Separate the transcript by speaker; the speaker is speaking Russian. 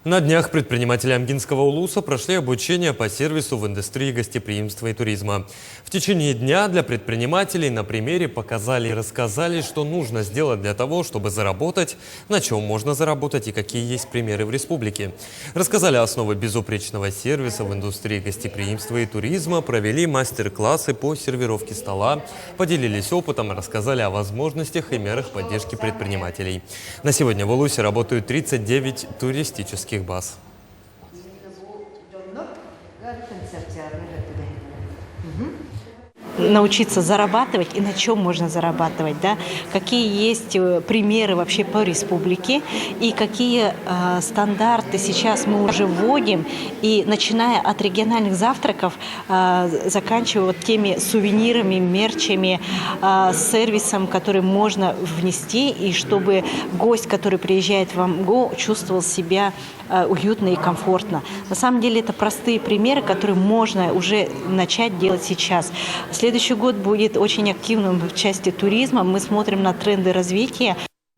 Speaker 1: На днях предприниматели Амгинского улуса прошли обучение по сервису в индустрии гостеприимства и туризма. В течение дня для предпринимателей на примере показали и рассказали, что нужно сделать для того, чтобы заработать, на чем можно заработать и какие есть примеры в республике. Рассказали основы безупречного сервиса в индустрии гостеприимства и туризма, провели мастер-классы по сервировке стола, поделились опытом, рассказали о возможностях и мерах поддержки предпринимателей. На сегодня в Улусе работают 39 туристических баз.
Speaker 2: Научиться зарабатывать и на чем можно зарабатывать, да? Какие есть примеры вообще по республике и какие стандарты сейчас мы уже вводим, и начиная от региональных завтраков, заканчивая вот теми сувенирами, мерчами, сервисом, который можно внести, и чтобы гость, который приезжает в АМГО, чувствовал себя уютно и комфортно. На самом деле это простые примеры, которые можно уже начать делать сейчас. Следующий год будет очень активным в части туризма. Мы смотрим на тренды развития.